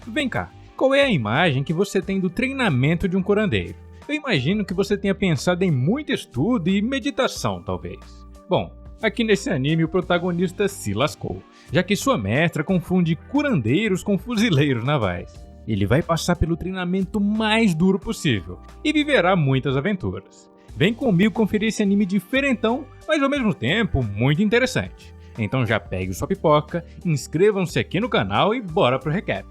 Vem cá, qual é a imagem que você tem do treinamento de um curandeiro? Eu imagino que você tenha pensado em muito estudo e meditação, talvez. Bom, aqui nesse anime o protagonista se lascou, já que sua mestra confunde curandeiros com fuzileiros navais. Ele vai passar pelo treinamento mais duro possível e viverá muitas aventuras. Vem comigo conferir esse anime diferentão, mas ao mesmo tempo muito interessante. Então já pegue sua pipoca, inscrevam-se aqui no canal e bora pro recap.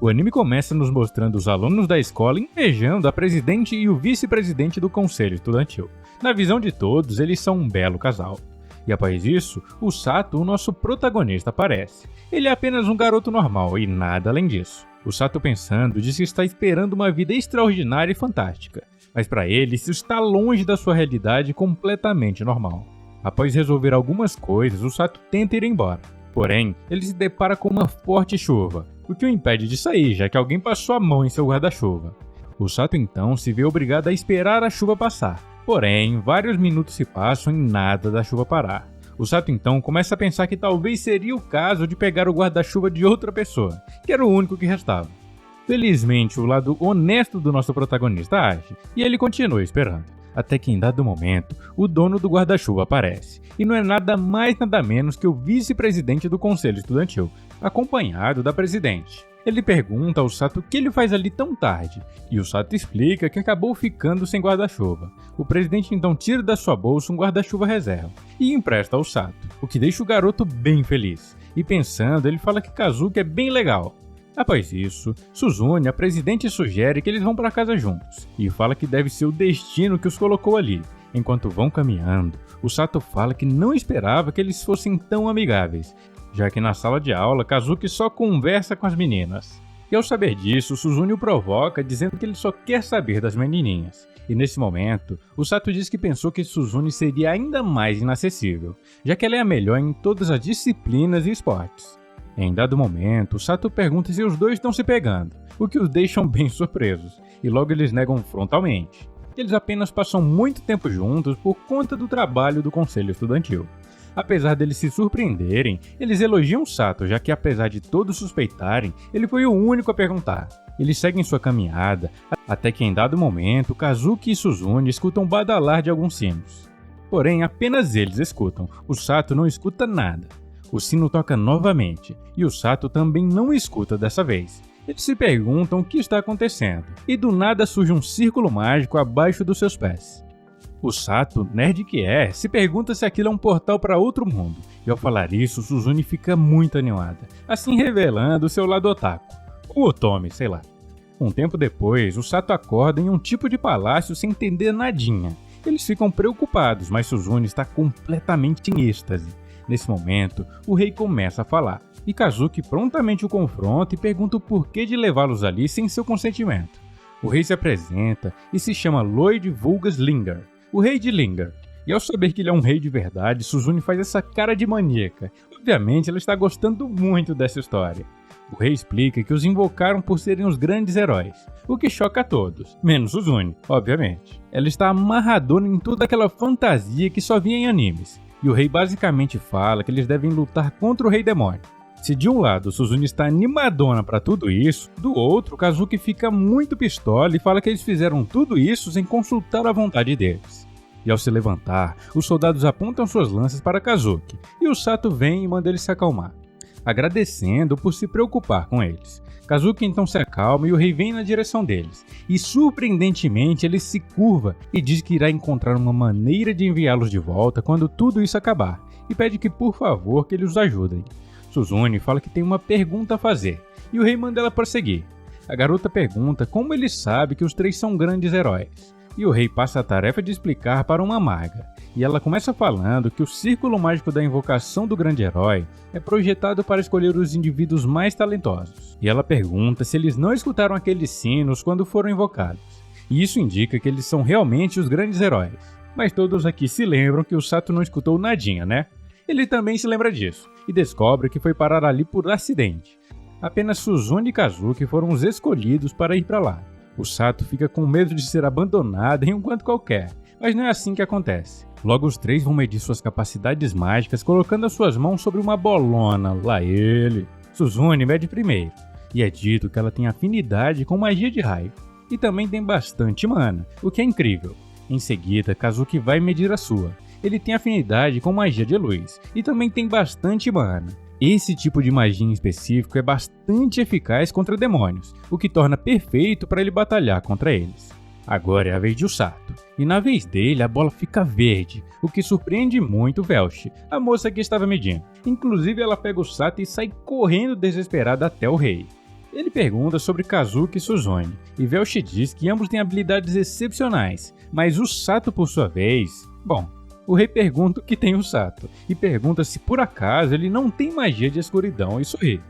O anime começa nos mostrando os alunos da escola invejando a presidente e o vice-presidente do conselho estudantil. Na visão de todos, eles são um belo casal. E após isso, o Sato, o nosso protagonista, aparece. Ele é apenas um garoto normal e nada além disso. O Sato, pensando, diz que está esperando uma vida extraordinária e fantástica, mas para ele isso está longe da sua realidade completamente normal. Após resolver algumas coisas, o Sato tenta ir embora. Porém, ele se depara com uma forte chuva, o que o impede de sair, já que alguém passou a mão em seu guarda-chuva. O Sato então se vê obrigado a esperar a chuva passar. Porém, vários minutos se passam e nada da chuva parar. O Sato então começa a pensar que talvez seria o caso de pegar o guarda-chuva de outra pessoa, que era o único que restava. Felizmente, o lado honesto do nosso protagonista age, e ele continua esperando. Até que em dado momento, o dono do guarda-chuva aparece, e não é nada mais nada menos que o vice-presidente do conselho estudantil, acompanhado da presidente. Ele pergunta ao Sato o que ele faz ali tão tarde, e o Sato explica que acabou ficando sem guarda-chuva. O presidente então tira da sua bolsa um guarda-chuva reserva e empresta ao Sato, o que deixa o garoto bem feliz. E pensando, ele fala que Kazuki é bem legal. Após isso, Suzune, a presidente, sugere que eles vão para casa juntos, e fala que deve ser o destino que os colocou ali. Enquanto vão caminhando, o Sato fala que não esperava que eles fossem tão amigáveis, já que na sala de aula, Kazuki só conversa com as meninas. E ao saber disso, Suzune o provoca dizendo que ele só quer saber das menininhas. E nesse momento, o Sato diz que pensou que Suzune seria ainda mais inacessível, já que ela é a melhor em todas as disciplinas e esportes. Em dado momento, o Sato pergunta se os dois estão se pegando, o que os deixam bem surpresos, e logo eles negam frontalmente. Eles apenas passam muito tempo juntos por conta do trabalho do conselho estudantil. Apesar deles se surpreenderem, eles elogiam Sato, já que apesar de todos suspeitarem, ele foi o único a perguntar. Eles seguem sua caminhada, até que em dado momento, Kazuki e Suzune escutam badalar de alguns sinos. Porém, apenas eles escutam, o Sato não escuta nada. O sino toca novamente, e o Sato também não escuta dessa vez. Eles se perguntam o que está acontecendo, e do nada surge um círculo mágico abaixo dos seus pés. O Sato, nerd que é, se pergunta se aquilo é um portal para outro mundo, e ao falar isso, Suzune fica muito animada, assim revelando seu lado otaku, ou otome, sei lá. Um tempo depois, o Sato acorda em um tipo de palácio sem entender nadinha. Eles ficam preocupados, mas Suzune está completamente em êxtase. Nesse momento, o rei começa a falar, e Kazuki prontamente o confronta e pergunta o porquê de levá-los ali sem seu consentimento. O rei se apresenta e se chama Lloyd Vulgus Linger, o rei de Linger. E ao saber que ele é um rei de verdade, Suzune faz essa cara de maníaca. Obviamente, ela está gostando muito dessa história. O rei explica que os invocaram por serem os grandes heróis, o que choca a todos, menos Suzune, obviamente. Ela está amarradona em toda aquela fantasia que só via em animes. E o rei basicamente fala que eles devem lutar contra o rei demônio. Se de um lado Suzune está animadona pra tudo isso, do outro Kazuki fica muito pistola e fala que eles fizeram tudo isso sem consultar a vontade deles. E ao se levantar, os soldados apontam suas lanças para Kazuki, e o Sato vem e manda ele se acalmar, agradecendo por se preocupar com eles. Kazuki então se acalma e o rei vem na direção deles, e surpreendentemente ele se curva e diz que irá encontrar uma maneira de enviá-los de volta quando tudo isso acabar, e pede que por favor que eles os ajudem. Suzune fala que tem uma pergunta a fazer, e o rei manda ela prosseguir. A garota pergunta como ele sabe que os três são grandes heróis, e o rei passa a tarefa de explicar para uma maga, e ela começa falando que o círculo mágico da invocação do grande herói é projetado para escolher os indivíduos mais talentosos, e ela pergunta se eles não escutaram aqueles sinos quando foram invocados, e isso indica que eles são realmente os grandes heróis. Mas todos aqui se lembram que o Sato não escutou nadinha, né? Ele também se lembra disso, e descobre que foi parar ali por acidente. Apenas Suzune e Kazuki foram os escolhidos para ir para lá. O Sato fica com medo de ser abandonado em um canto qualquer, mas não é assim que acontece. Logo os três vão medir suas capacidades mágicas colocando as suas mãos sobre uma bolona, lá ele. Suzune mede primeiro, e é dito que ela tem afinidade com magia de raio, e também tem bastante mana, o que é incrível. Em seguida, Kazuki vai medir a sua. Ele tem afinidade com magia de luz, e também tem bastante mana. Esse tipo de magia em específico é bastante eficaz contra demônios, o que torna perfeito para ele batalhar contra eles. Agora é a vez de Usato, e na vez dele a bola fica verde, o que surpreende muito Velshi, a moça que estava medindo. Inclusive ela pega o Sato e sai correndo desesperada até o rei. Ele pergunta sobre Kazuki e Suzune, e Velshi diz que ambos têm habilidades excepcionais, mas o Sato por sua vez... Bom, o rei pergunta o que tem o Sato, e pergunta se por acaso ele não tem magia de escuridão e sorri.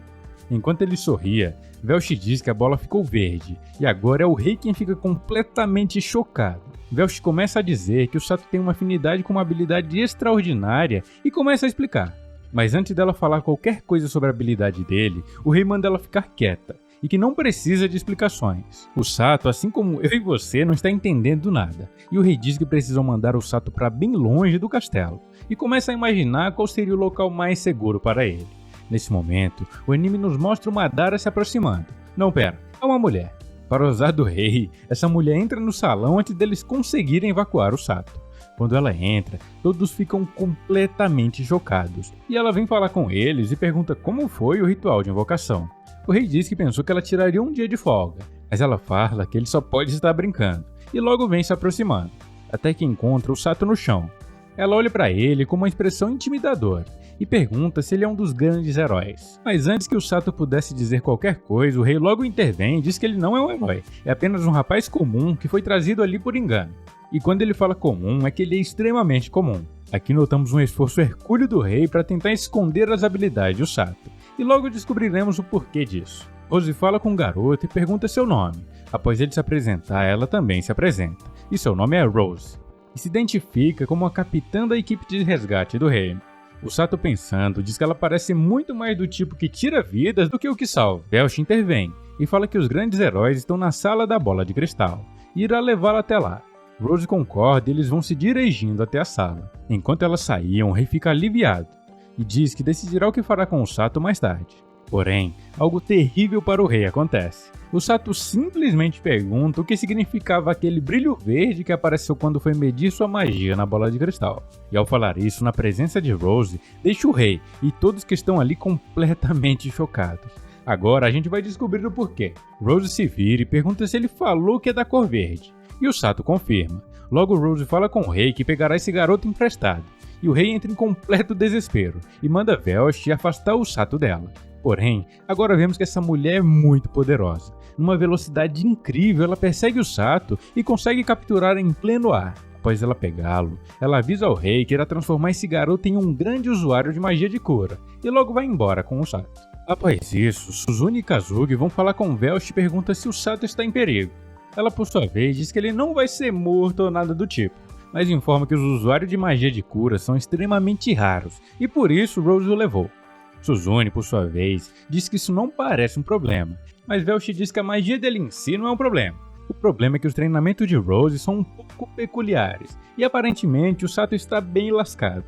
Enquanto ele sorria, Velshi diz que a bola ficou verde, e agora é o rei quem fica completamente chocado. Velshi começa a dizer que o Sato tem uma afinidade com uma habilidade extraordinária e começa a explicar. Mas antes dela falar qualquer coisa sobre a habilidade dele, o rei manda ela ficar quieta, e que não precisa de explicações. O Sato, assim como eu e você, não está entendendo nada, e o rei diz que precisam mandar o Sato para bem longe do castelo, e começa a imaginar qual seria o local mais seguro para ele. Nesse momento, o anime nos mostra uma Madara se aproximando. Não, pera, é uma mulher. Para usar do rei, essa mulher entra no salão antes deles conseguirem evacuar o Sato. Quando ela entra, todos ficam completamente chocados, e ela vem falar com eles e pergunta como foi o ritual de invocação. O rei diz que pensou que ela tiraria um dia de folga, mas ela fala que ele só pode estar brincando, e logo vem se aproximando, até que encontra o Sato no chão. Ela olha para ele com uma expressão intimidadora, e pergunta se ele é um dos grandes heróis. Mas antes que o Sato pudesse dizer qualquer coisa, o rei logo intervém e diz que ele não é um herói, é apenas um rapaz comum que foi trazido ali por engano. E quando ele fala comum, é que ele é extremamente comum. Aqui notamos um esforço hercúleo do rei para tentar esconder as habilidades do Sato, e logo descobriremos o porquê disso. Rose fala com o garoto e pergunta seu nome. Após ele se apresentar, ela também se apresenta, e seu nome é Rose, e se identifica como a capitã da equipe de resgate do reino. O Sato, pensando, diz que ela parece muito mais do tipo que tira vidas do que o que salva. Velshi intervém e fala que os grandes heróis estão na sala da bola de cristal e irá levá-la até lá. Rose concorda e eles vão se dirigindo até a sala. Enquanto elas saíam, o rei fica aliviado e diz que decidirá o que fará com o Sato mais tarde. Porém, algo terrível para o rei acontece. O Sato simplesmente pergunta o que significava aquele brilho verde que apareceu quando foi medir sua magia na bola de cristal. E ao falar isso na presença de Rose, deixa o rei e todos que estão ali completamente chocados. Agora a gente vai descobrir o porquê. Rose se vira e pergunta se ele falou que é da cor verde. E o Sato confirma. Logo Rose fala com o rei que pegará esse garoto emprestado. E o rei entra em completo desespero e manda Velshi afastar o Sato dela. Porém, agora vemos que essa mulher é muito poderosa. Numa velocidade incrível, ela persegue o Sato e consegue capturar em pleno ar. Após ela pegá-lo, ela avisa ao rei que irá transformar esse garoto em um grande usuário de magia de cura, e logo vai embora com o Sato. Após isso, Suzune e Kazuki vão falar com Velshi e perguntam se o Sato está em perigo. Ela, por sua vez, diz que ele não vai ser morto ou nada do tipo, mas informa que os usuários de magia de cura são extremamente raros, e por isso Rose o levou. Suzune, por sua vez, diz que isso não parece um problema, mas Velshi diz que a magia dele em si não é um problema. O problema é que os treinamentos de Rose são um pouco peculiares, e aparentemente o Sato está bem lascado.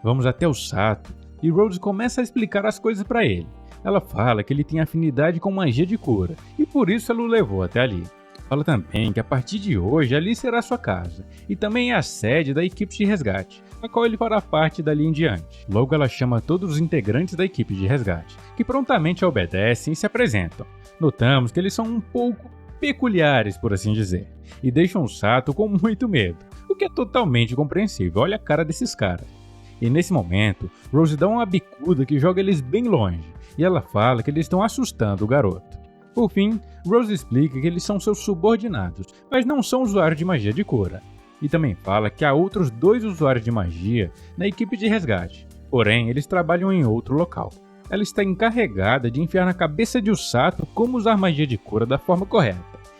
Vamos até o Sato, e Rose começa a explicar as coisas para ele. Ela fala que ele tem afinidade com magia de cura, e por isso ela o levou até ali. Fala também que a partir de hoje ali será sua casa, e também é a sede da equipe de resgate, a qual ele fará parte dali em diante. Logo ela chama todos os integrantes da equipe de resgate, que prontamente obedecem e se apresentam. Notamos que eles são um pouco peculiares, por assim dizer, e deixam o Sato com muito medo, o que é totalmente compreensível, olha a cara desses caras. E nesse momento, Rose dá uma bicuda que joga eles bem longe, e ela fala que eles estão assustando o garoto. Por fim, Rose explica que eles são seus subordinados, mas não são usuários de magia de cura. E também fala que há outros 2 usuários de magia na equipe de resgate, porém eles trabalham em outro local. Ela está encarregada de enfiar na cabeça de Sato como usar magia de cura da forma correta.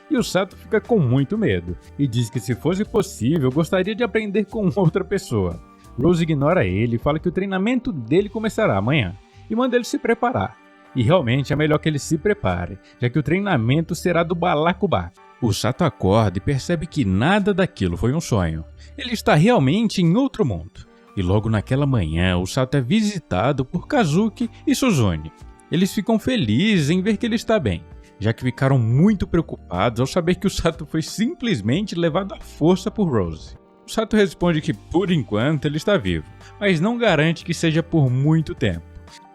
E o Sato fica com muito medo, e diz que se fosse possível gostaria de aprender com outra pessoa. Rose ignora ele e fala que o treinamento dele começará amanhã, e manda ele se preparar. E realmente é melhor que ele se prepare, já que o treinamento será do balacobaco. O Sato acorda e percebe que nada daquilo foi um sonho. Ele está realmente em outro mundo. E logo naquela manhã, o Sato é visitado por Kazuki e Suzune. Eles ficam felizes em ver que ele está bem, já que ficaram muito preocupados ao saber que o Sato foi simplesmente levado à força por Rose. O Sato responde que por enquanto ele está vivo, mas não garante que seja por muito tempo,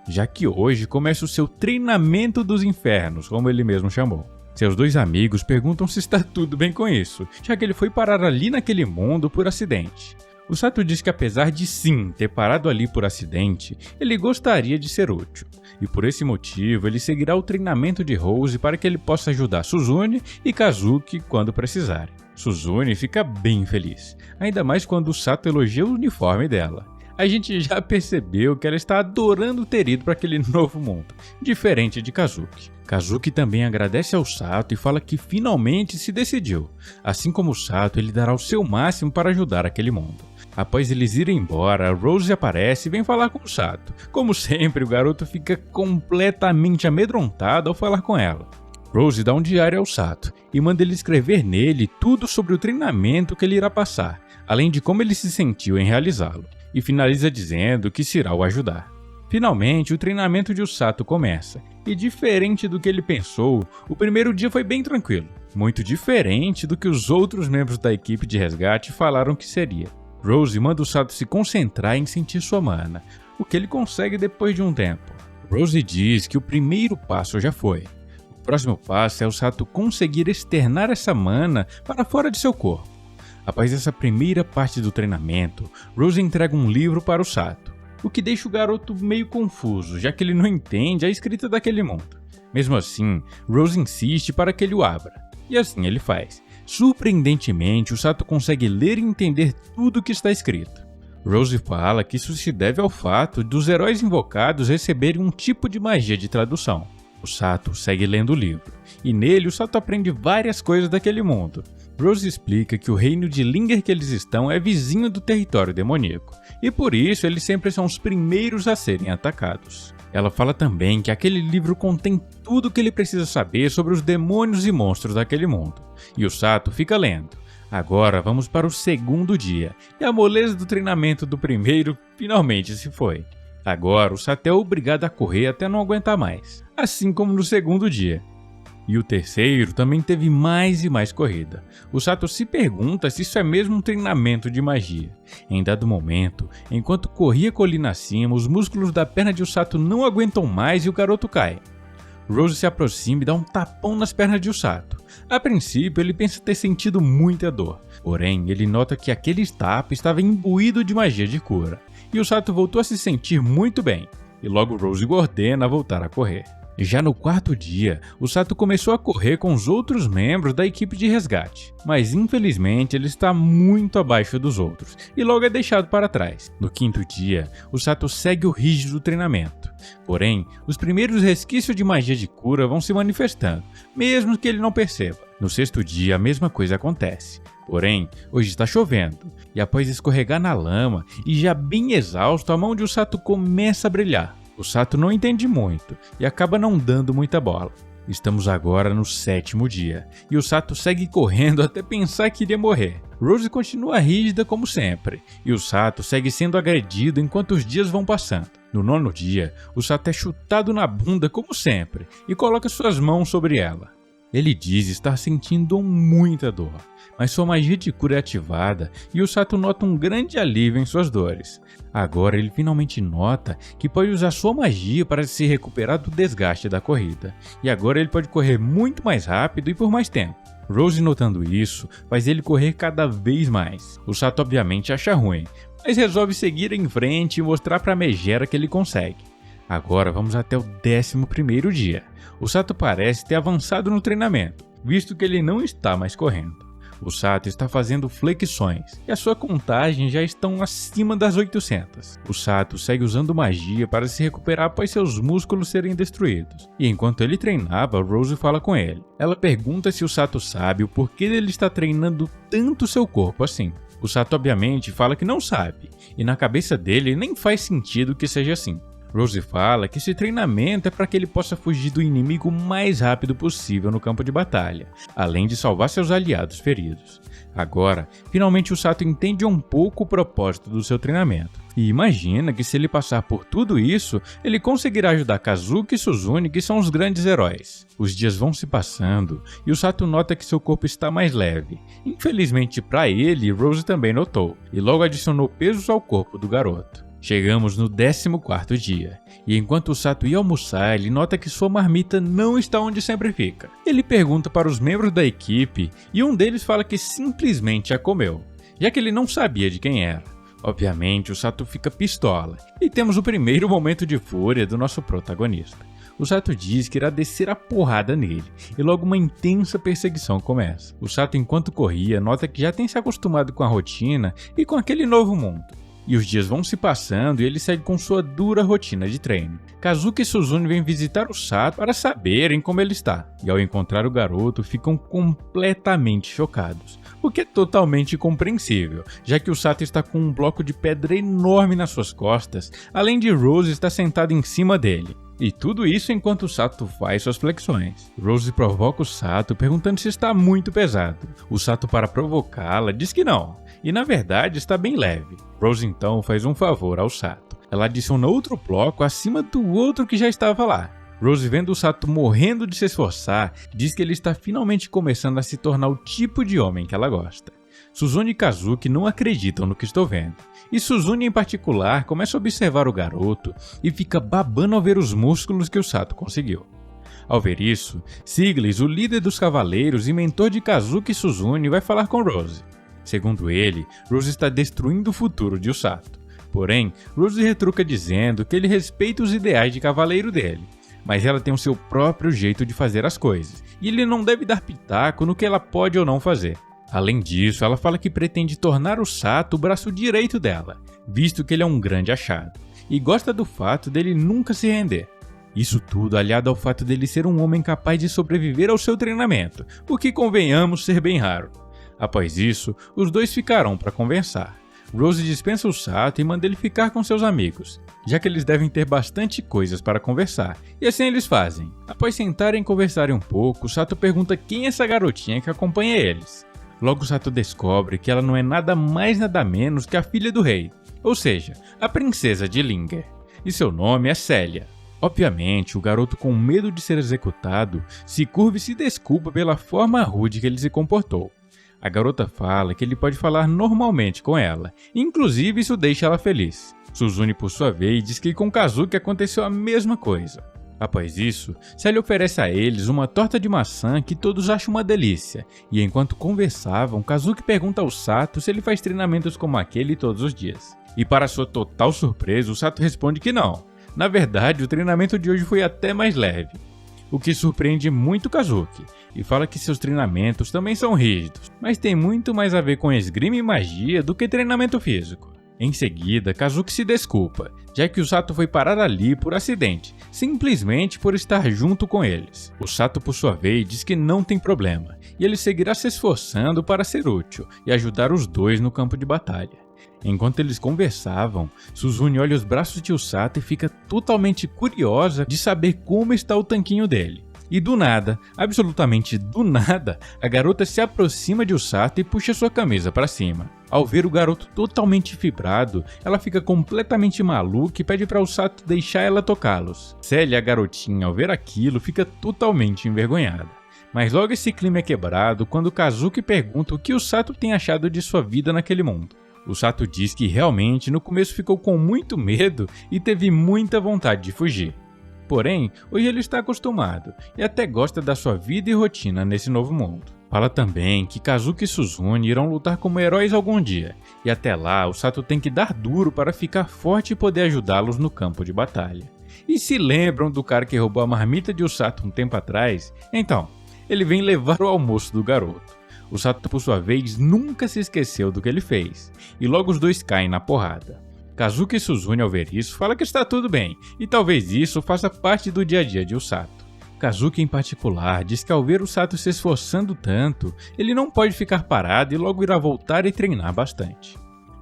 já que hoje começa o seu treinamento dos infernos, como ele mesmo chamou. Seus dois amigos perguntam se está tudo bem com isso, já que ele foi parar ali naquele mundo por acidente. O Sato diz que apesar de sim ter parado ali por acidente, ele gostaria de ser útil, e por esse motivo ele seguirá o treinamento de Rose para que ele possa ajudar Suzune e Kazuki quando precisarem. Suzune fica bem feliz, ainda mais quando o Sato elogia o uniforme dela. A gente já percebeu que ela está adorando ter ido para aquele novo mundo, diferente de Kazuki. Kazuki também agradece ao Sato e fala que finalmente se decidiu. Assim como o Sato, ele dará o seu máximo para ajudar aquele mundo. Após eles irem embora, Rose aparece e vem falar com o Sato. Como sempre, o garoto fica completamente amedrontado ao falar com ela. Rose dá um diário ao Sato e manda ele escrever nele tudo sobre o treinamento que ele irá passar, além de como ele se sentiu em realizá-lo, e finaliza dizendo que se irá o ajudar. Finalmente, o treinamento de Sato começa, e diferente do que ele pensou, o primeiro dia foi bem tranquilo, muito diferente do que os outros membros da equipe de resgate falaram que seria. Rose manda o Sato se concentrar em sentir sua mana, o que ele consegue depois de um tempo. Rose diz que o primeiro passo já foi. O próximo passo é o Sato conseguir externar essa mana para fora de seu corpo. Após essa primeira parte do treinamento, Rose entrega um livro para o Sato, o que deixa o garoto meio confuso, já que ele não entende a escrita daquele mundo. Mesmo assim, Rose insiste para que ele o abra, e assim ele faz. Surpreendentemente, o Sato consegue ler e entender tudo o que está escrito. Rose fala que isso se deve ao fato dos heróis invocados receberem um tipo de magia de tradução. O Sato segue lendo o livro, e nele o Sato aprende várias coisas daquele mundo. Rose explica que o reino de Linger que eles estão é vizinho do território demoníaco, e por isso eles sempre são os primeiros a serem atacados. Ela fala também que aquele livro contém tudo o que ele precisa saber sobre os demônios e monstros daquele mundo, e o Sato fica lendo. Agora vamos para o segundo dia, e a moleza do treinamento do primeiro finalmente se foi. Agora o Sato é obrigado a correr até não aguentar mais, assim como no segundo dia. E o terceiro também teve mais e mais corrida. O Sato se pergunta se isso é mesmo um treinamento de magia. Em dado momento, enquanto corria colina acima, os músculos da perna de Sato não aguentam mais e o garoto cai. Rose se aproxima e dá um tapão nas pernas de Sato. A princípio, ele pensa ter sentido muita dor. Porém, ele nota que aquele tapa estava imbuído de magia de cura. E o Sato voltou a se sentir muito bem. E logo Rose o ordena a voltar a correr. Já no quarto dia, o Sato começou a correr com os outros membros da equipe de resgate, mas infelizmente ele está muito abaixo dos outros e logo é deixado para trás. No quinto dia, o Sato segue o rígido treinamento, porém, os primeiros resquícios de magia de cura vão se manifestando, mesmo que ele não perceba. No sexto dia, a mesma coisa acontece. Porém, hoje está chovendo, e após escorregar na lama e já bem exausto, a mão de Sato começa a brilhar. O Sato não entende muito e acaba não dando muita bola. Estamos agora no sétimo dia, e o Sato segue correndo até pensar que iria morrer. Rose continua rígida como sempre, e o Sato segue sendo agredido enquanto os dias vão passando. No nono dia, o Sato é chutado na bunda como sempre, e coloca suas mãos sobre ela. Ele diz estar sentindo muita dor, mas sua magia de cura é ativada e o Sato nota um grande alívio em suas dores. Agora ele finalmente nota que pode usar sua magia para se recuperar do desgaste da corrida, e agora ele pode correr muito mais rápido e por mais tempo. Rose, notando isso, faz ele correr cada vez mais. O Sato obviamente acha ruim, mas resolve seguir em frente e mostrar para a Megera que ele consegue. Agora vamos até o 11º dia. O Sato parece ter avançado no treinamento, visto que ele não está mais correndo. O Sato está fazendo flexões, e a sua contagem já estão acima das 800. O Sato segue usando magia para se recuperar após seus músculos serem destruídos. E enquanto ele treinava, Rose fala com ele. Ela pergunta se o Sato sabe o porquê ele está treinando tanto seu corpo assim. O Sato obviamente fala que não sabe, e na cabeça dele nem faz sentido que seja assim. Rose fala que esse treinamento é para que ele possa fugir do inimigo o mais rápido possível no campo de batalha, além de salvar seus aliados feridos. Agora, finalmente o Sato entende um pouco o propósito do seu treinamento, e imagina que se ele passar por tudo isso, ele conseguirá ajudar Kazuki e Suzune, que são os grandes heróis. Os dias vão se passando, e o Sato nota que seu corpo está mais leve. Infelizmente para ele, Rose também notou, e logo adicionou pesos ao corpo do garoto. Chegamos no 14º dia, e enquanto o Sato ia almoçar, ele nota que sua marmita não está onde sempre fica. Ele pergunta para os membros da equipe, e um deles fala que simplesmente a comeu, já que ele não sabia de quem era. Obviamente, o Sato fica pistola, e temos o primeiro momento de fúria do nosso protagonista. O Sato diz que irá descer a porrada nele, e logo uma intensa perseguição começa. O Sato, enquanto corria, nota que já tem se acostumado com a rotina e com aquele novo mundo. E os dias vão se passando e ele segue com sua dura rotina de treino. Kazuki e Suzune vêm visitar o Sato para saberem como ele está, e ao encontrar o garoto ficam completamente chocados, o que é totalmente compreensível, já que o Sato está com um bloco de pedra enorme nas suas costas, além de Rose estar sentada em cima dele. E tudo isso enquanto o Sato faz suas flexões. Rose provoca o Sato perguntando se está muito pesado. O Sato, para provocá-la, diz que não, e na verdade está bem leve. Rose então faz um favor ao Sato. Ela adiciona outro bloco acima do outro que já estava lá. Rose, vendo o Sato morrendo de se esforçar, diz que ele está finalmente começando a se tornar o tipo de homem que ela gosta. Suzune e Kazuki não acreditam no que estou vendo, e Suzune em particular começa a observar o garoto e fica babando ao ver os músculos que o Sato conseguiu. Ao ver isso, Siglis, o líder dos cavaleiros e mentor de Kazuki e Suzune, vai falar com Rose. Segundo ele, Rose está destruindo o futuro de Sato. Porém, Rose retruca dizendo que ele respeita os ideais de cavaleiro dele, mas ela tem o seu próprio jeito de fazer as coisas, e ele não deve dar pitaco no que ela pode ou não fazer. Além disso, ela fala que pretende tornar o Sato o braço direito dela, visto que ele é um grande achado, e gosta do fato dele nunca se render. Isso tudo aliado ao fato dele ser um homem capaz de sobreviver ao seu treinamento, o que convenhamos ser bem raro. Após isso, os dois ficarão para conversar. Rose dispensa o Sato e manda ele ficar com seus amigos, já que eles devem ter bastante coisas para conversar, e assim eles fazem. Após sentarem e conversarem um pouco, o Sato pergunta quem é essa garotinha que acompanha eles. Logo o Sato descobre que ela não é nada mais nada menos que a filha do rei, ou seja, a princesa de Linger, e seu nome é Célia. Obviamente, o garoto, com medo de ser executado, se curva e se desculpa pela forma rude que ele se comportou. A garota fala que ele pode falar normalmente com ela, inclusive isso deixa ela feliz. Suzune, por sua vez, diz que com Kazuki aconteceu a mesma coisa. Após isso, Célia oferece a eles uma torta de maçã que todos acham uma delícia, e enquanto conversavam, Kazuki pergunta ao Sato se ele faz treinamentos como aquele todos os dias. E para sua total surpresa, o Sato responde que não. Na verdade, o treinamento de hoje foi até mais leve, o que surpreende muito Kazuki, e fala que seus treinamentos também são rígidos, mas tem muito mais a ver com esgrima e magia do que treinamento físico. Em seguida, Kazuki se desculpa, já que o Sato foi parar ali por acidente, simplesmente por estar junto com eles. O Sato, por sua vez, diz que não tem problema, e ele seguirá se esforçando para ser útil e ajudar os dois no campo de batalha. Enquanto eles conversavam, Suzune olha os braços de Sato e fica totalmente curiosa de saber como está o tanquinho dele. E do nada, absolutamente do nada, a garota se aproxima de Sato e puxa sua camisa para cima. Ao ver o garoto totalmente fibrado, ela fica completamente maluca e pede para o Sato deixar ela tocá-los. Célia, a garotinha, ao ver aquilo, fica totalmente envergonhada. Mas logo esse clima é quebrado quando Kazuki pergunta o que o Sato tem achado de sua vida naquele mundo. O Sato diz que realmente no começo ficou com muito medo e teve muita vontade de fugir. Porém, hoje ele está acostumado e até gosta da sua vida e rotina nesse novo mundo. Fala também que Kazuki e Suzune irão lutar como heróis algum dia, e até lá o Sato tem que dar duro para ficar forte e poder ajudá-los no campo de batalha. E se lembram do cara que roubou a marmita de Sato um tempo atrás? Então, ele vem levar o almoço do garoto. O Sato, por sua vez, nunca se esqueceu do que ele fez, e logo os dois caem na porrada. Kazuki e Suzune, ao ver isso, fala que está tudo bem, e talvez isso faça parte do dia a dia de Sato. Kazuki, em particular, diz que ao ver o Sato se esforçando tanto, ele não pode ficar parado e logo irá voltar e treinar bastante.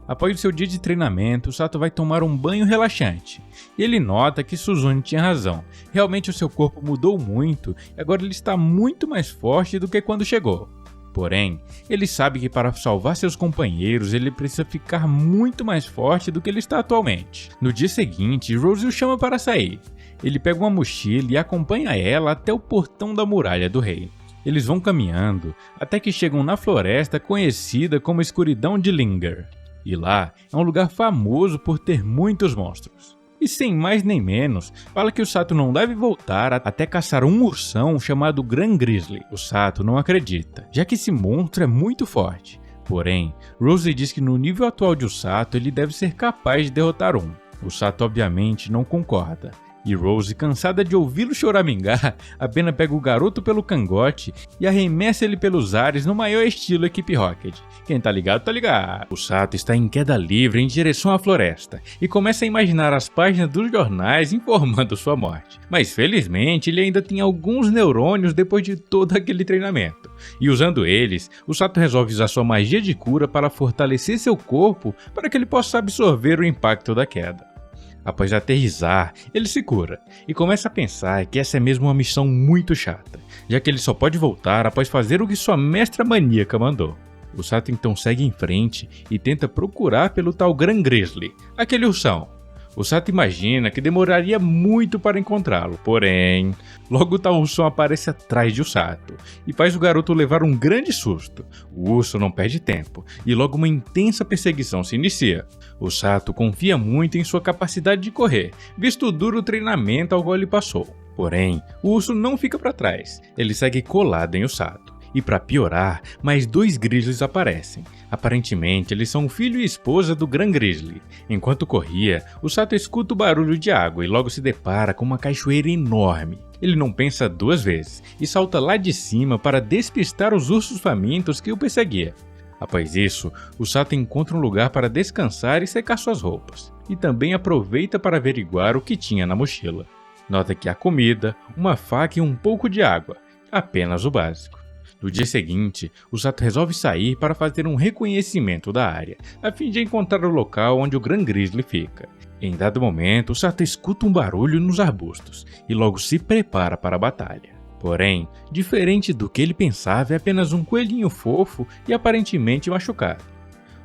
Após o seu dia de treinamento, o Sato vai tomar um banho relaxante. E ele nota que Suzune tinha razão. Realmente o seu corpo mudou muito e agora ele está muito mais forte do que quando chegou. Porém, ele sabe que para salvar seus companheiros ele precisa ficar muito mais forte do que ele está atualmente. No dia seguinte, Rose o chama para sair. Ele pega uma mochila e acompanha ela até o portão da muralha do rei. Eles vão caminhando até que chegam na floresta conhecida como Escuridão de Linger. E lá é um lugar famoso por ter muitos monstros. E sem mais nem menos, fala que o Sato não deve voltar até caçar um ursão chamado Gran Grizzly. O Sato não acredita, já que esse monstro é muito forte. Porém, Rose diz que no nível atual de Sato ele deve ser capaz de derrotar um. O Sato obviamente não concorda. E Rose, cansada de ouvi-lo choramingar, apenas pega o garoto pelo cangote e arremessa ele pelos ares no maior estilo Equipe Rocket. Quem tá ligado, tá ligado. O Sato está em queda livre em direção à floresta e começa a imaginar as páginas dos jornais informando sua morte. Mas felizmente ele ainda tem alguns neurônios depois de todo aquele treinamento. E usando eles, o Sato resolve usar sua magia de cura para fortalecer seu corpo para que ele possa absorver o impacto da queda. Após aterrissar, ele se cura e começa a pensar que essa é mesmo uma missão muito chata, já que ele só pode voltar após fazer o que sua mestra maníaca mandou. O Sato então segue em frente e tenta procurar pelo tal Gran Grizzly, aquele ursão. O Sato imagina que demoraria muito para encontrá-lo, porém, logo o tal ursão aparece atrás de Sato e faz o garoto levar um grande susto. O urso não perde tempo e logo uma intensa perseguição se inicia. O Sato confia muito em sua capacidade de correr, visto o duro treinamento ao qual ele passou. Porém, o urso não fica para trás, ele segue colado em Sato. E para piorar, mais 2 grizzlies aparecem. Aparentemente, eles são o filho e esposa do Gran Grizzly. Enquanto corria, o Sato escuta o barulho de água e logo se depara com uma cachoeira enorme. Ele não pensa 2 vezes e salta lá de cima para despistar os ursos famintos que o perseguiam. Após isso, o Sato encontra um lugar para descansar e secar suas roupas. E também aproveita para averiguar o que tinha na mochila. Nota que há comida, uma faca e um pouco de água. Apenas o básico. No dia seguinte, o Sato resolve sair para fazer um reconhecimento da área, a fim de encontrar o local onde o Gran Grizzly fica. Em dado momento, o Sato escuta um barulho nos arbustos e logo se prepara para a batalha. Porém, diferente do que ele pensava, é apenas um coelhinho fofo e aparentemente machucado.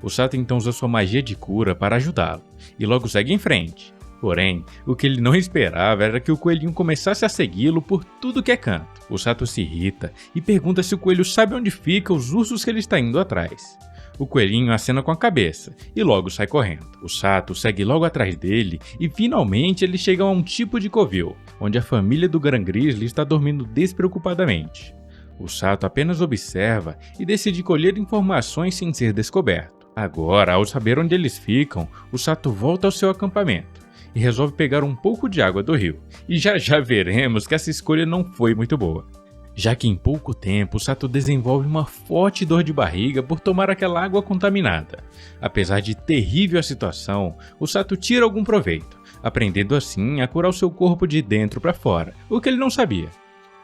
O Sato então usa sua magia de cura para ajudá-lo e logo segue em frente. Porém, o que ele não esperava era que o coelhinho começasse a segui-lo por tudo que é canto. O Sato se irrita e pergunta se o coelho sabe onde ficam os ursos que ele está indo atrás. O coelhinho acena com a cabeça e logo sai correndo. O Sato segue logo atrás dele e finalmente eles chegam a um tipo de covil, onde a família do Gran Grizzly está dormindo despreocupadamente. O Sato apenas observa e decide colher informações sem ser descoberto. Agora, ao saber onde eles ficam, o Sato volta ao seu acampamento e resolve pegar um pouco de água do rio. E já veremos que essa escolha não foi muito boa, já que em pouco tempo o Sato desenvolve uma forte dor de barriga por tomar aquela água contaminada. Apesar de terrível a situação, o Sato tira algum proveito, aprendendo assim a curar o seu corpo de dentro para fora, o que ele não sabia.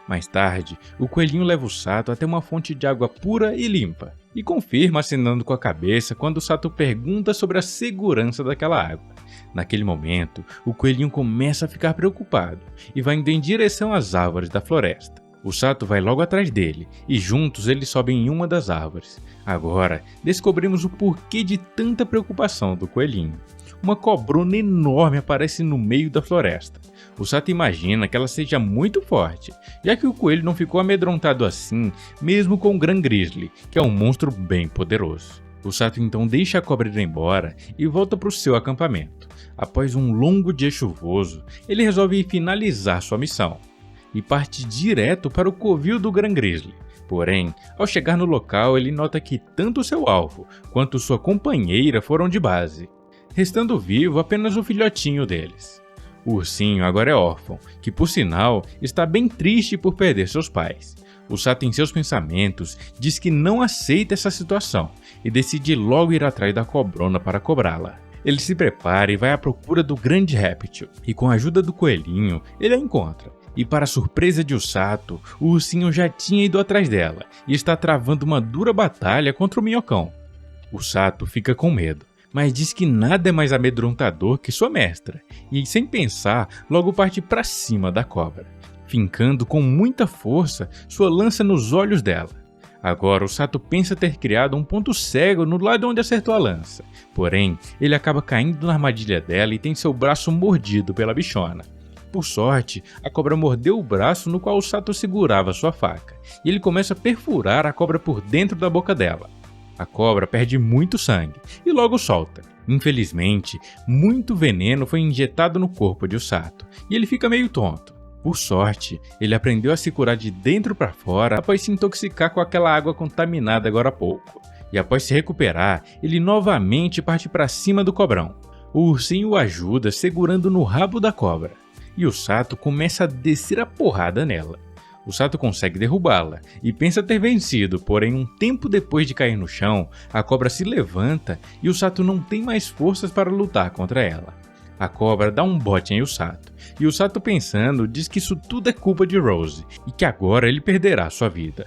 Mais tarde, o coelhinho leva o Sato até uma fonte de água pura e limpa, e confirma acenando com a cabeça quando o Sato pergunta sobre a segurança daquela água. Naquele momento, o coelhinho começa a ficar preocupado e vai indo em direção às árvores da floresta. O Sato vai logo atrás dele e juntos eles sobem em uma das árvores. Agora, descobrimos o porquê de tanta preocupação do coelhinho. Uma cobrona enorme aparece no meio da floresta. O Sato imagina que ela seja muito forte, já que o coelho não ficou amedrontado assim, mesmo com o Gran Grizzly, que é um monstro bem poderoso. O Sato então deixa a cobra ir embora e volta para o seu acampamento. Após um longo dia chuvoso, ele resolve finalizar sua missão e parte direto para o covil do Gran Grizzly. Porém, ao chegar no local, ele nota que tanto seu alvo quanto sua companheira foram de base, restando vivo apenas o filhotinho deles. O ursinho agora é órfão, que por sinal está bem triste por perder seus pais. O Sato, em seus pensamentos, diz que não aceita essa situação e decide logo ir atrás da cobrona para cobrá-la. Ele se prepara e vai à procura do grande réptil, e com a ajuda do coelhinho, ele a encontra. E para surpresa de Sato, o ursinho já tinha ido atrás dela e está travando uma dura batalha contra o minhocão. O Sato fica com medo, mas diz que nada é mais amedrontador que sua mestra, e sem pensar, logo parte para cima da cobra, fincando com muita força sua lança nos olhos dela. Agora o Sato pensa ter criado um ponto cego no lado onde acertou a lança, porém ele acaba caindo na armadilha dela e tem seu braço mordido pela bichona. Por sorte, a cobra mordeu o braço no qual o Sato segurava sua faca, e ele começa a perfurar a cobra por dentro da boca dela. A cobra perde muito sangue e logo solta. Infelizmente, muito veneno foi injetado no corpo de Sato, e ele fica meio tonto. Por sorte, ele aprendeu a se curar de dentro para fora após se intoxicar com aquela água contaminada agora há pouco. E após se recuperar, ele novamente parte para cima do cobrão. O ursinho o ajuda segurando no rabo da cobra, e o Sato começa a descer a porrada nela. O Sato consegue derrubá-la e pensa ter vencido, porém um tempo depois de cair no chão, a cobra se levanta e o Sato não tem mais forças para lutar contra ela. A cobra dá um bote em Sato, e o Sato pensando diz que isso tudo é culpa de Rose e que agora ele perderá sua vida.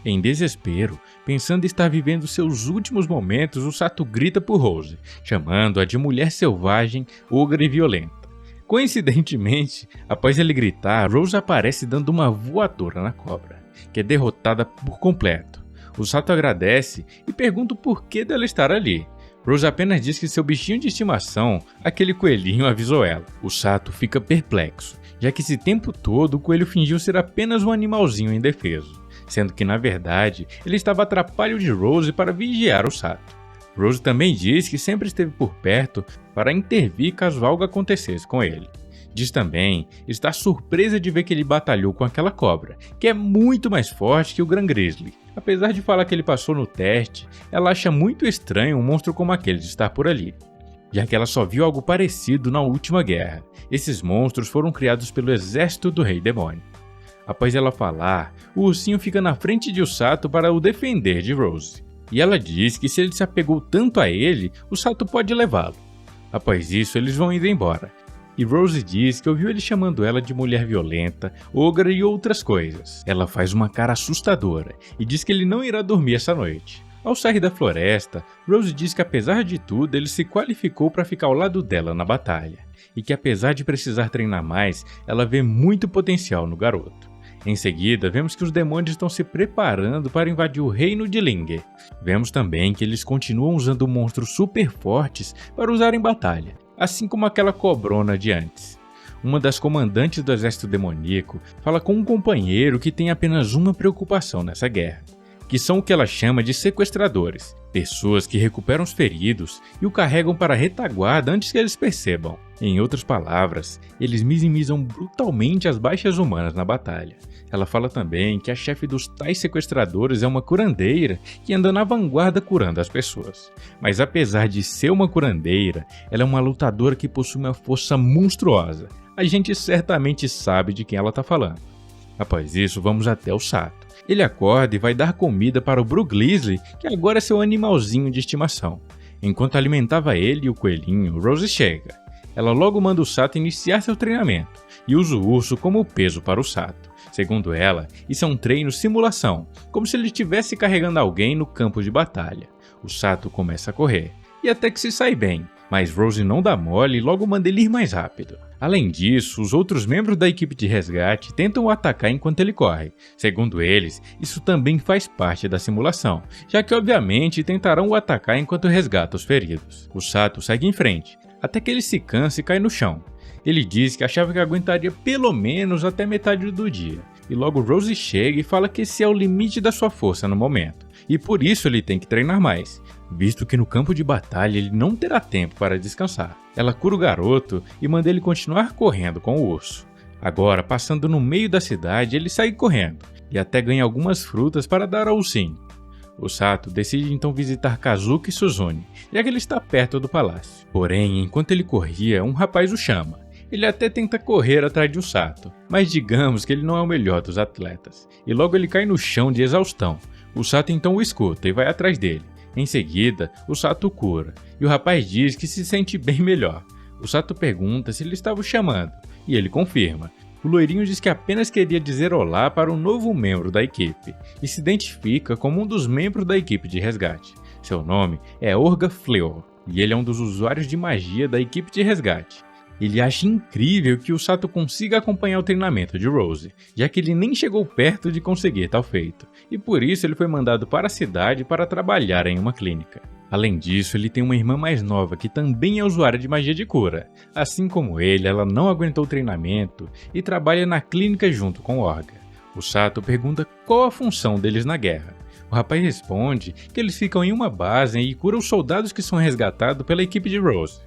Em desespero, pensando estar vivendo seus últimos momentos, o Sato grita por Rose, chamando-a de mulher selvagem, ogra e violenta. Coincidentemente, após ele gritar, Rose aparece dando uma voadora na cobra, que é derrotada por completo. O Sato agradece e pergunta o porquê dela estar ali. Rose apenas diz que seu bichinho de estimação, aquele coelhinho, avisou ela. O Sato fica perplexo, já que esse tempo todo o coelho fingiu ser apenas um animalzinho indefeso, sendo que na verdade ele estava a trabalho de Rose para vigiar o Sato. Rose também diz que sempre esteve por perto para intervir caso algo acontecesse com ele. Diz também estar surpresa de ver que ele batalhou com aquela cobra, que é muito mais forte que o Gran Grizzly. Apesar de falar que ele passou no teste, ela acha muito estranho um monstro como aquele de estar por ali, já que ela só viu algo parecido na última guerra. Esses monstros foram criados pelo exército do Rei Demônio. Após ela falar, o ursinho fica na frente de Sato para o defender de Rose. E ela diz que se ele se apegou tanto a ele, o Sato pode levá-lo. Após isso, eles vão indo embora. E Rose diz que ouviu ele chamando ela de mulher violenta, ogra e outras coisas. Ela faz uma cara assustadora e diz que ele não irá dormir essa noite. Ao sair da floresta, Rose diz que apesar de tudo, ele se qualificou para ficar ao lado dela na batalha. E que apesar de precisar treinar mais, ela vê muito potencial no garoto. Em seguida, vemos que os demônios estão se preparando para invadir o reino de Linger. Vemos também que eles continuam usando monstros super fortes para usar em batalha, assim como aquela cobrona de antes. Uma das comandantes do exército demoníaco fala com um companheiro que tem apenas uma preocupação nessa guerra, que são o que ela chama de sequestradores, pessoas que recuperam os feridos e o carregam para a retaguarda antes que eles percebam. Em outras palavras, eles minimizam brutalmente as baixas humanas na batalha. Ela fala também que a chefe dos tais sequestradores é uma curandeira que anda na vanguarda curando as pessoas. Mas apesar de ser uma curandeira, ela é uma lutadora que possui uma força monstruosa. A gente certamente sabe de quem ela está falando. Após isso, vamos até o Sato. Ele acorda e vai dar comida para o Bru Grizzly, que agora é seu animalzinho de estimação. Enquanto alimentava ele e o coelhinho, Rose chega. Ela logo manda o Sato iniciar seu treinamento e usa o urso como peso para o Sato. Segundo ela, isso é um treino simulação, como se ele estivesse carregando alguém no campo de batalha. O Sato começa a correr, e até que se sai bem, mas Rose não dá mole e logo manda ele ir mais rápido. Além disso, os outros membros da equipe de resgate tentam o atacar enquanto ele corre. Segundo eles, isso também faz parte da simulação, já que obviamente tentarão o atacar enquanto resgata os feridos. O Sato segue em frente, até que ele se cansa e cai no chão. Ele diz que achava que aguentaria pelo menos até metade do dia, e logo Rose chega e fala que esse é o limite da sua força no momento, e por isso ele tem que treinar mais, visto que no campo de batalha ele não terá tempo para descansar. Ela cura o garoto e manda ele continuar correndo com o urso. Agora, passando no meio da cidade, ele sai correndo, e até ganha algumas frutas para dar ao ursinho. O Sato decide então visitar Kazuki e Suzune, já que ele está perto do palácio. Porém, enquanto ele corria, um rapaz o chama. Ele até tenta correr atrás de Sato, mas digamos que ele não é o melhor dos atletas, e logo ele cai no chão de exaustão. O Sato então o escuta e vai atrás dele. Em seguida, o Sato o cura, e o rapaz diz que se sente bem melhor. O Sato pergunta se ele estava o chamando, e ele confirma. O loirinho diz que apenas queria dizer olá para um novo membro da equipe, e se identifica como um dos membros da equipe de resgate. Seu nome é Orga Fleur. e ele é um dos usuários de magia da equipe de resgate. Ele acha incrível que o Sato consiga acompanhar o treinamento de Rose, já que ele nem chegou perto de conseguir tal feito, e por isso ele foi mandado para a cidade para trabalhar em uma clínica. Além disso, ele tem uma irmã mais nova que também é usuária de magia de cura. Assim como ele, ela não aguentou o treinamento e trabalha na clínica junto com Orga. O Sato pergunta qual a função deles na guerra. O rapaz responde que eles ficam em uma base e curam os soldados que são resgatados pela equipe de Rose.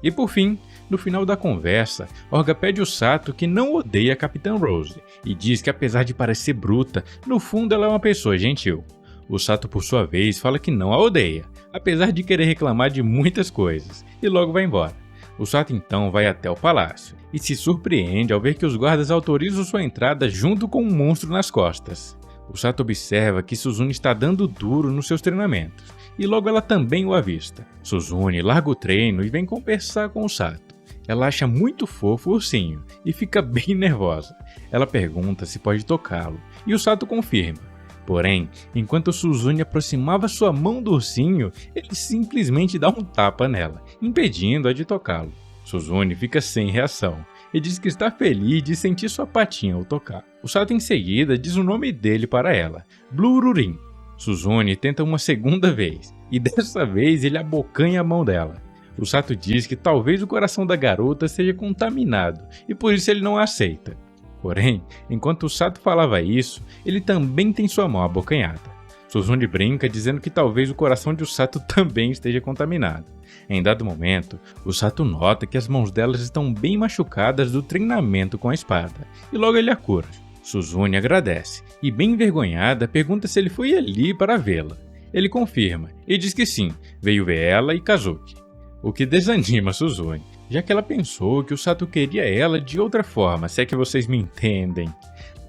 E por fim, no final da conversa, Orga pede ao Sato que não odeia a Capitã Rose e diz que apesar de parecer bruta, no fundo ela é uma pessoa gentil. O Sato, por sua vez, fala que não a odeia, apesar de querer reclamar de muitas coisas, e logo vai embora. O Sato então vai até o palácio e se surpreende ao ver que os guardas autorizam sua entrada junto com um monstro nas costas. O Sato observa que Suzune está dando duro nos seus treinamentos, e logo ela também o avista. Suzune larga o treino e vem conversar com o Sato. Ela acha muito fofo o ursinho e fica bem nervosa. Ela pergunta se pode tocá-lo, e o Sato confirma. Porém, enquanto Suzune aproximava sua mão do ursinho, ele simplesmente dá um tapa nela, impedindo-a de tocá-lo. Suzune fica sem reação e diz que está feliz de sentir sua patinha ao tocar. O Sato em seguida diz o nome dele para ela, Blururim. Suzune tenta uma segunda vez, e dessa vez ele abocanha a mão dela. O Sato diz que talvez o coração da garota seja contaminado, e por isso ele não a aceita. Porém, enquanto o Sato falava isso, ele também tem sua mão abocanhada. Suzune brinca dizendo que talvez o coração de Sato também esteja contaminado. Em dado momento, o Sato nota que as mãos delas estão bem machucadas do treinamento com a espada, e logo ele a cura. Suzune agradece, e bem envergonhada pergunta se ele foi ali para vê-la. Ele confirma, e diz que sim, veio ver ela e Kazuki. O que desanima Suzune, já que ela pensou que o Sato queria ela de outra forma, se é que vocês me entendem.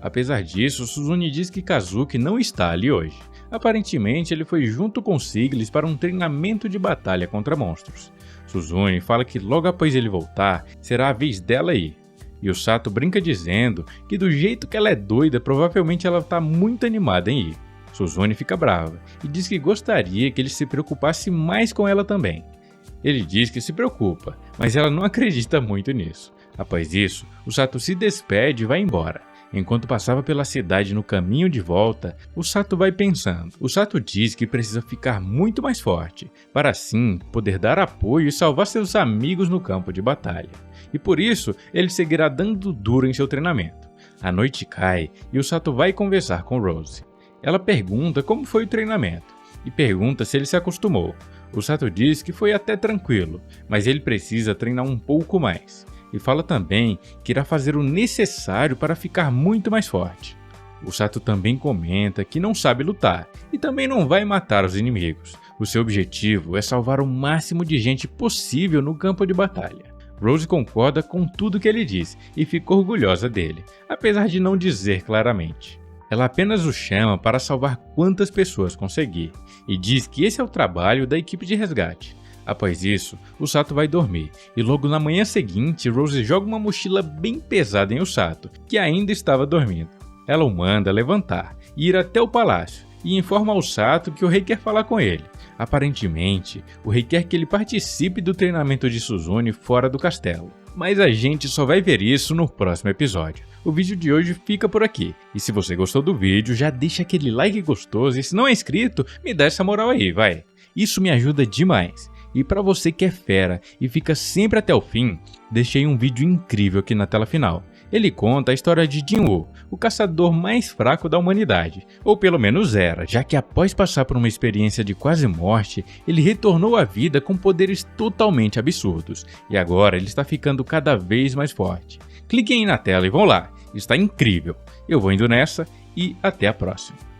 Apesar disso, Suzune diz que Kazuki não está ali hoje. Aparentemente, ele foi junto com Siglis para um treinamento de batalha contra monstros. Suzune fala que logo após ele voltar, será a vez dela ir. E o Sato brinca dizendo que do jeito que ela é doida, provavelmente ela está muito animada em ir. Suzune fica brava e diz que gostaria que ele se preocupasse mais com ela também. Ele diz que se preocupa, mas ela não acredita muito nisso. Após isso, o Sato se despede e vai embora. Enquanto passava pela cidade no caminho de volta, o Sato vai pensando. O Sato diz que precisa ficar muito mais forte, para assim poder dar apoio e salvar seus amigos no campo de batalha. E por isso, ele seguirá dando duro em seu treinamento. A noite cai e o Sato vai conversar com Rose. Ela pergunta como foi o treinamento e pergunta se ele se acostumou. O Sato diz que foi até tranquilo, mas ele precisa treinar um pouco mais. E fala também que irá fazer o necessário para ficar muito mais forte. O Sato também comenta que não sabe lutar e também não vai matar os inimigos. O seu objetivo é salvar o máximo de gente possível no campo de batalha. Rose concorda com tudo que ele diz e fica orgulhosa dele, apesar de não dizer claramente. Ela apenas o chama para salvar quantas pessoas conseguir e diz que esse é o trabalho da equipe de resgate. Após isso, o Sato vai dormir e logo na manhã seguinte, Rose joga uma mochila bem pesada em o Sato, que ainda estava dormindo. Ela o manda levantar e ir até o palácio e informa ao Sato que o rei quer falar com ele. Aparentemente, o rei quer que ele participe do treinamento de Suzune fora do castelo. Mas a gente só vai ver isso no próximo episódio. O vídeo de hoje fica por aqui. E se você gostou do vídeo, já deixa aquele like gostoso e se não é inscrito, me dá essa moral aí, vai. Isso me ajuda demais. E para você que é fera e fica sempre até o fim, deixei um vídeo incrível aqui na tela final. Ele conta a história de Jinwoo, o caçador mais fraco da humanidade, ou pelo menos era, já que após passar por uma experiência de quase morte, ele retornou à vida com poderes totalmente absurdos, e agora ele está ficando cada vez mais forte. Cliquem aí na tela e vão lá, está incrível. Eu vou indo nessa e até a próxima.